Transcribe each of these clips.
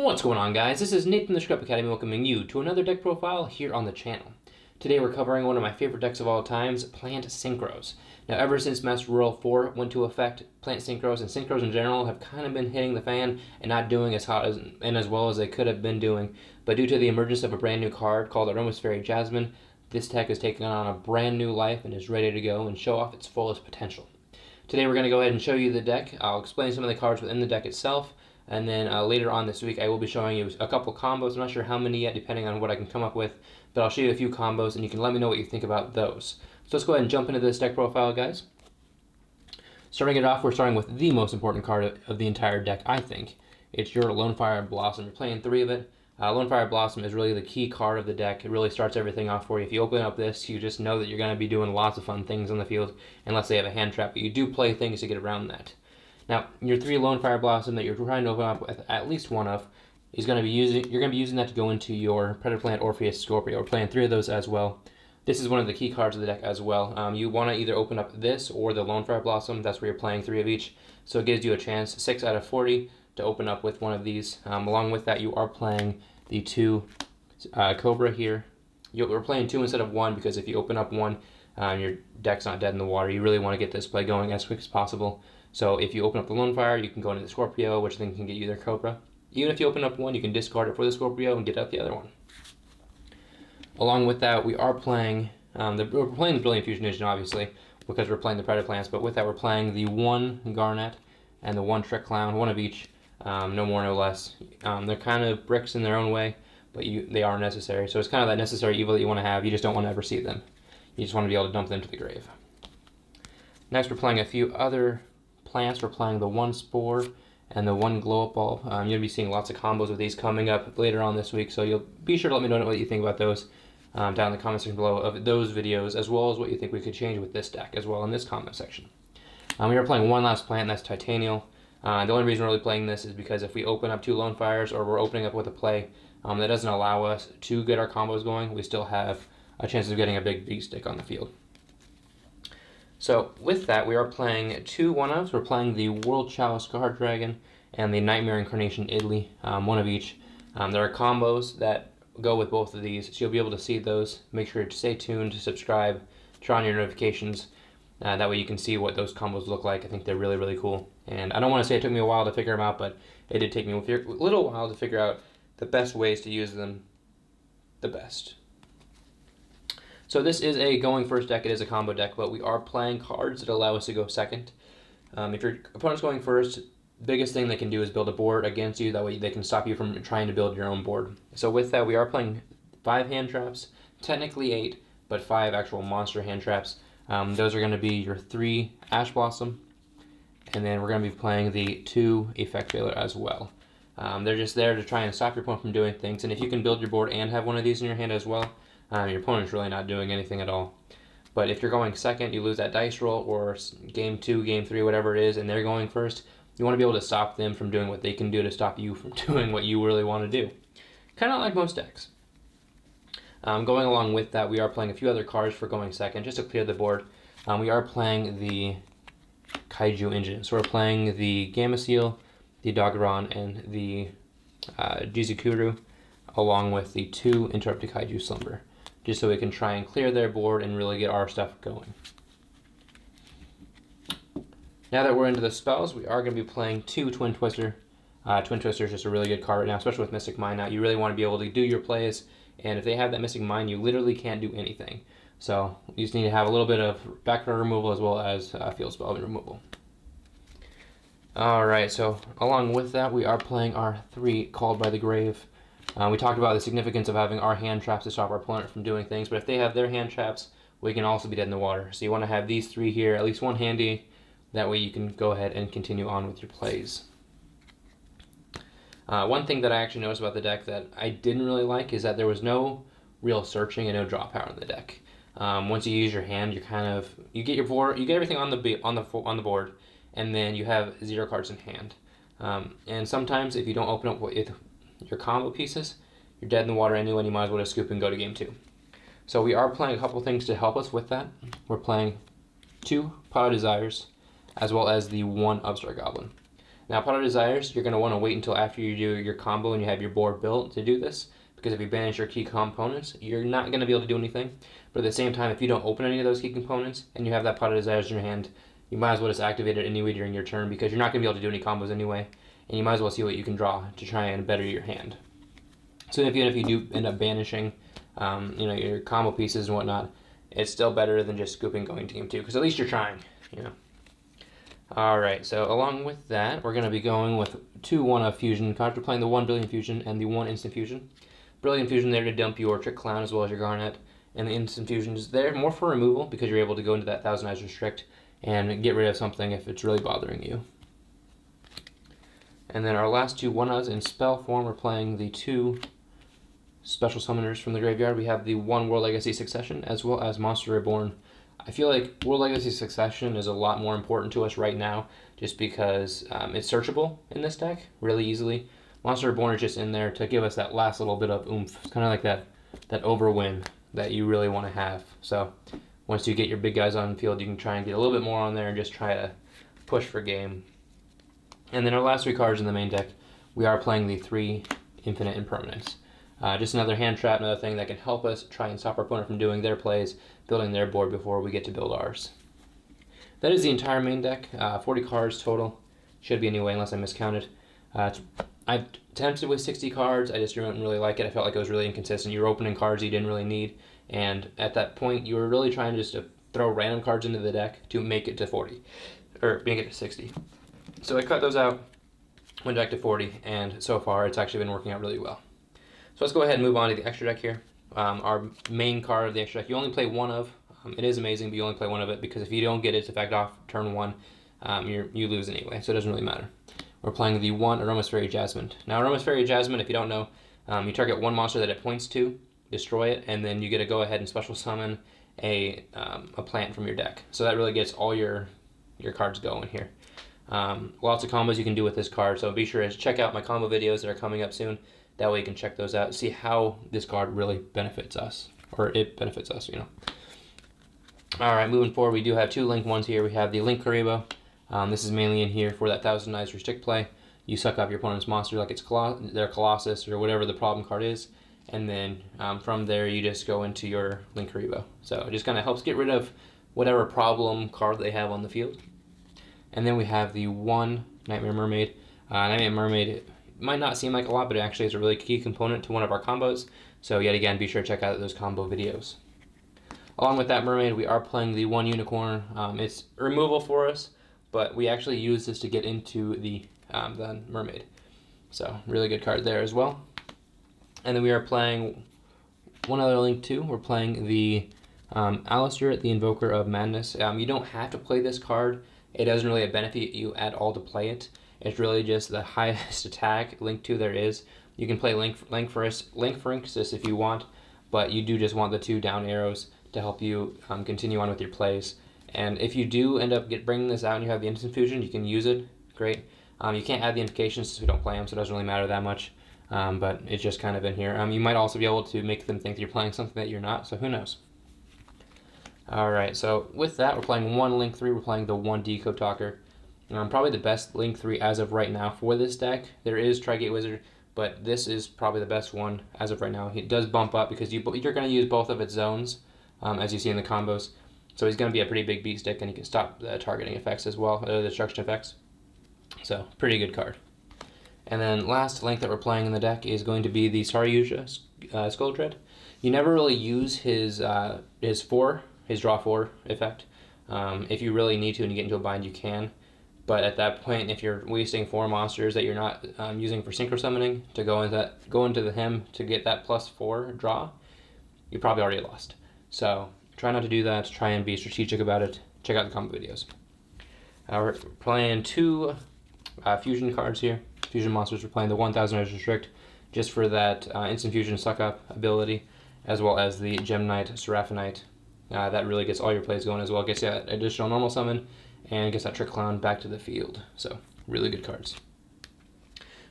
What's going on, guys? This is Nate from the Scrap Academy welcoming you to another deck profile here on the channel. Today we're covering one of my favorite decks of all times, Plant Synchros. Now, ever since Master Royal 4 went to effect, Plant Synchros and Synchros in general have kind of been hitting the fan and not doing as hot and as well as they could have been doing. But due to the emergence of a brand new card called Aromas Fairy Jasmine, this deck is taking on a brand new life and is ready to go and show off its fullest potential. Today we're going to go ahead and show you the deck. I'll explain some of the cards within the deck itself. And then later on this week, I will be showing you a couple combos. I'm not sure how many yet, depending on what I can come up with. But I'll show you a few combos, and you can let me know what you think about those. So let's go ahead and jump into this deck profile, guys. Starting it off, we're starting with the most important card of the entire deck, I think. It's your Lonefire Blossom. You're playing 3 of it. Lonefire Blossom is really the key card of the deck. It really starts everything off for you. If you open up this, you just know that you're going to be doing lots of fun things on the field, unless they have a hand trap. But you do play things to get around that. Now, your 3 Lonefire Blossom that you're trying to open up with at least one of is going to be you're going to be using that to go into your Predator Plant, Orpheus, Scorpio. We're playing 3 of those as well. This is one of the key cards of the deck as well. You want to either open up this or the Lonefire Blossom. That's where you're playing 3 of each. So it gives you a chance, 6 out of 40, to open up with one of these. Along with that, you are playing the 2 Cobra here. We're playing 2 instead of 1 because if you open up 1, your deck's not dead in the water. You really want to get this play going as quick as possible. So if you open up the Lonefire, you can go into the Scorpio, which then can get you their Cobra. Even if you open up 1, you can discard it for the Scorpio and get out the other one. Along with that, we are playing the Brilliant Fusion Engine, obviously, because we're playing the Predator Plants. But with that, we're playing the 1 Garnet and the 1 Trick Clown, 1 of each, no more, no less. They're kind of bricks in their own way, but they are necessary. So it's kind of that necessary evil that you want to have. You just don't want to ever see them. You just want to be able to dump them to the grave. Next, we're playing a few other plants. We're playing the 1 Spore and the 1 Glow Up Bulb. You'll be seeing lots of combos with these coming up later on this week, so you'll be sure to let me know what you think about those down in the comment section below of those videos, as well as what you think we could change with this deck as well in this comment section. We are playing one last plant, and that's Titanial. The only reason we're really playing this is because if we open up 2 Lonefires or we're opening up with a play that doesn't allow us to get our combos going, we still have a chance of getting a big V-stick on the field. So with that, we are playing 2 1-ofs. We're playing the World Chalice Guard Dragon and the Nightmare Incarnation Italy, 1 of each. There are combos that go with both of these, so you'll be able to see those. Make sure to stay tuned, to subscribe, turn on your notifications. That way you can see what those combos look like. I think they're really, really cool. And I don't want to say it took me a while to figure them out, but it did take me a little while to figure out the best ways to use them the best. So this is a going first deck. It is a combo deck, but we are playing cards that allow us to go second. If your opponent's going first, biggest thing they can do is build a board against you. That way they can stop you from trying to build your own board. So with that, we are playing 5 hand traps, technically 8, but 5 actual monster hand traps. Those are going to be your 3 Ash Blossom, and then we're going to be playing the 2 Effect Veiler as well. They're just there to try and stop your opponent from doing things, and if you can build your board and have one of these in your hand as well, your opponent's really not doing anything at all. But if you're going second, you lose that dice roll, or game 2, game 3, whatever it is, and they're going first, you want to be able to stop them from doing what they can do to stop you from doing what you really want to do. Kind of like most decks. Going along with that, we are playing a few other cards for going second, just to clear the board. We are playing the Kaiju Engine. So we're playing the Gamma Seal, the Doggeron, and the Jizukuru, along with the 2 Interrupted Kaiju Slumber, just so we can try and clear their board and really get our stuff going. Now that we're into the spells, we are going to be playing 2 Twin Twister. Twin Twister is just a really good card right now, especially with Mystic Mind out. You really want to be able to do your plays, and if they have that Mystic Mind, you literally can't do anything. So you just need to have a little bit of background removal as well as field spell removal. Alright, so along with that, we are playing our 3 Called by the Grave. We talked about the significance of having our hand traps to stop our opponent from doing things, but if they have their hand traps, we can also be dead in the water. So you want to have these 3 here, at least 1 handy. That way you can go ahead and continue on with your plays. One thing that I actually noticed about the deck that I didn't really like is that there was no real searching and no draw power in the deck. Once you use your hand, you get your board, you get everything on the board, and then you have 0 cards in hand. And sometimes if you don't open up with your combo pieces, you're dead in the water anyway, and you might as well just scoop and go to game 2. So we are playing a couple things to help us with that. We're playing 2 Pile of Desires, as well as the 1 Upstart Goblin. Now, Pot of Desires, you're going to want to wait until after you do your combo and you have your board built to do this, because if you banish your key components, you're not going to be able to do anything. But at the same time, if you don't open any of those key components and you have that Pot of Desires in your hand, you might as well just activate it anyway during your turn, because you're not going to be able to do any combos anyway, and you might as well see what you can draw to try and better your hand. So even if you do end up banishing your combo pieces and whatnot, it's still better than just scooping going to game 2, because at least you're trying, Alright, so along with that, we're going to be going with 2 1-of fusion cards. We're playing the 1 Brilliant Fusion and the 1 Instant Fusion. Brilliant Fusion there to dump your Trick Clown as well as your Garnet, and the Instant Fusion is there more for removal, because you're able to go into that Thousand Eyes Restrict and get rid of something if it's really bothering you. And then our last 2 1-ofs in spell form, we're playing the 2 special summoners from the graveyard. We have the 1 World Legacy Succession as well as Monster Reborn. I feel like World Legacy Succession is a lot more important to us right now, just because it's searchable in this deck really easily. Monster Reborn is just in there to give us that last little bit of oomph. It's kind of like that overwin that you really want to have. So once you get your big guys on the field, you can try and get a little bit more on there and just try to push for game. And then our last 3 cards in the main deck, we are playing the 3 Infinite Impermanence. Just another hand trap, another thing that can help us try and stop our opponent from doing their plays, building their board before we get to build ours. That is the entire main deck, 40 cards total. Should be anyway, unless I miscounted. I attempted with 60 cards, I just didn't really like it. I felt like it was really inconsistent. You were opening cards you didn't really need, and at that point you were really trying just to throw random cards into the deck to make it to 40, or make it to 60. So I cut those out, went back to 40, and so far it's actually been working out really well. So let's go ahead and move on to the extra deck here. Our main card of the extra deck, you only play 1 of. It is amazing, but you only play 1 of it, because if you don't get its effect off turn 1, you lose anyway, so it doesn't really matter. We're playing the 1 Aroma's Fairy Jasmine. Now, Aroma's Fairy Jasmine, if you don't know, you target 1 monster that it points to, destroy it, and then you get to go ahead and special summon a plant from your deck. So that really gets all your cards going here. Lots of combos you can do with this card, so be sure to check out my combo videos that are coming up soon. That way you can check those out, see how this card really benefits us, or it benefits us, Alright, moving forward, we do have 2 Link ones here. We have the Link Karibo. This is mainly in here for that Thousand Eyes Restrict play. You suck off your opponent's monster like it's their Colossus or whatever the problem card is, and then from there you just go into your Link Karibo. So it just kind of helps get rid of whatever problem card they have on the field. And then we have the 1 Nightmare Mermaid. Nightmare Mermaid might not seem like a lot, but it actually is a really key component to one of our combos. So yet again, be sure to check out those combo videos. Along with that mermaid, we are playing the 1 Unicorn. It's removal for us, but we actually use this to get into the mermaid. So really good card there as well. And then we are playing one other Link too. We're playing the Alistair, the Invoker of Madness. You don't have to play this card. It doesn't really benefit you at all to play it. It's really just the highest attack Link 2 there is. You can play Link for Inxis if you want, but you do just want the 2 down arrows to help you continue on with your plays. And if you do end up bringing this out and you have the Instant Fusion, you can use it. Great. You can't add the invocations since we don't play them, so it doesn't really matter that much. But it's just kind of in here. You might also be able to make them think that you're playing something that you're not, so who knows. Alright, so with that, we're playing 1 Link 3. We're playing the 1 Decode Talker. Probably the best Link 3 as of right now for this deck. There is Trigate Wizard, but this is probably the best one as of right now. It does bump up because you're going to use both of its zones, as you see in the combos. So he's going to be a pretty big beat stick, and he can stop the targeting effects as well, the destruction effects. So, pretty good card. And then last Link that we're playing in the deck is going to be the Saryuja Skull Dread. You never really use his draw 4 effect. If you really need to and you get into a bind, you can. But at that point, if you're wasting 4 monsters that you're not using for Synchro Summoning to go into him to get that +4 draw, you probably already lost. So try not to do that. Try and be strategic about it. Check out the combo videos. We're playing 2 fusion cards here. Fusion monsters. We're playing the 1000 Eyes Restrict just for that instant fusion suck up ability, as well as the Gem Knight Seraphonite. That really gets all your plays going as well. Gets you that additional normal summon and gets that Trick Clown back to the field. So really good cards.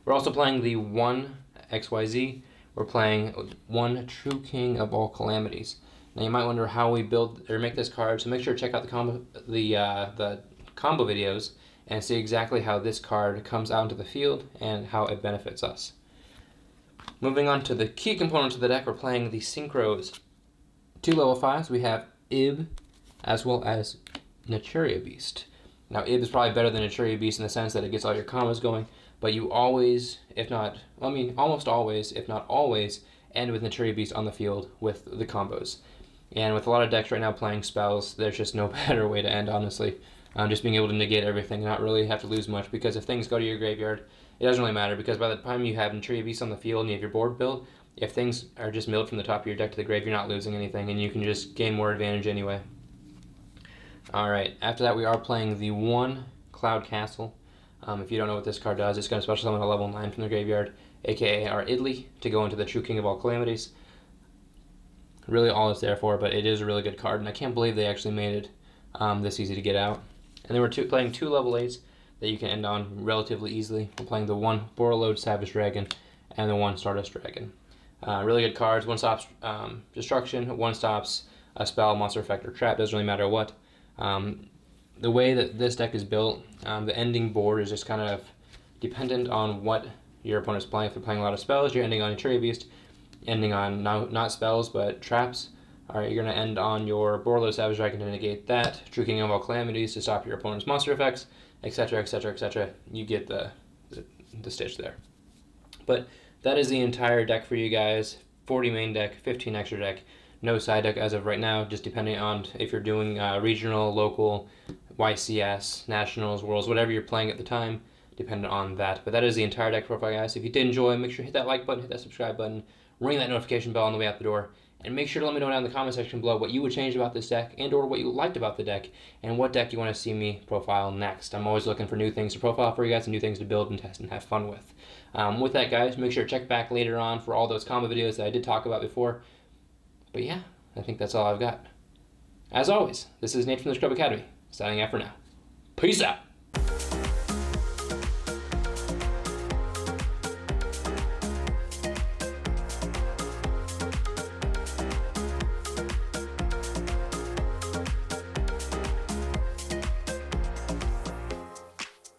We're also playing the 1 XYZ. We're playing 1 True King of All Calamities. Now you might wonder how we build or make this card, so make sure to check out the combo videos and see exactly how this card comes out into the field and how it benefits us. Moving on to the key components of the deck, we're playing the Synchros 2 level 5s. We have Ib as well as Naturia Beast. Now Ib is probably better than Naturia Beast in the sense that it gets all your combos going, but you always, almost always, if not always, end with Naturia Beast on the field with the combos. And with a lot of decks right now playing spells, there's just no better way to end, honestly. Just being able to negate everything, not really have to lose much, because if things go to your graveyard, it doesn't really matter, because by the time you have Naturia Beast on the field and you have your board built, if things are just milled from the top of your deck to the grave, you're not losing anything, and you can just gain more advantage anyway. Alright, after that we are playing the 1 Cloud Castle. If you don't know what this card does, it's going to special summon a level 9 from the graveyard, aka our Idli, to go into the True King of all Calamities. Really all it's there for, but it is a really good card, and I can't believe they actually made it this easy to get out. And then we're playing 2 level 8s that you can end on relatively easily. We're playing the 1 Borreload Savage Dragon and the 1 Stardust Dragon. Really good cards. 1 stops destruction, 1 stops a spell, monster effect, or trap, doesn't really matter what. The way that this deck is built, the ending board is just kind of dependent on what your opponent's playing. If they're playing a lot of spells, you're ending on Naturia Beast, ending on not spells but traps. Alright, you're going to end on your Borreload Savage Dragon to negate that, True King of all Calamities to stop your opponent's monster effects, etc., etc., etc. You get the stitch there. But that is the entire deck for you guys. 40 main deck, 15 extra deck. No side deck as of right now, just depending on if you're doing regional, local, YCS, nationals, worlds, whatever you're playing at the time, dependent on that. But that is the entire deck profile, guys. If you did enjoy, make sure to hit that like button, hit that subscribe button, ring that notification bell on the way out the door, and make sure to let me know down in the comment section below what you would change about this deck and or what you liked about the deck and what deck you want to see me profile next. I'm always looking for new things to profile for you guys and new things to build and test and have fun with. With that, guys, make sure to check back later on for all those combo videos that I did talk about before. But yeah, I think that's all I've got. As always, this is Nate from the Scrub Academy, signing out for now. Peace out!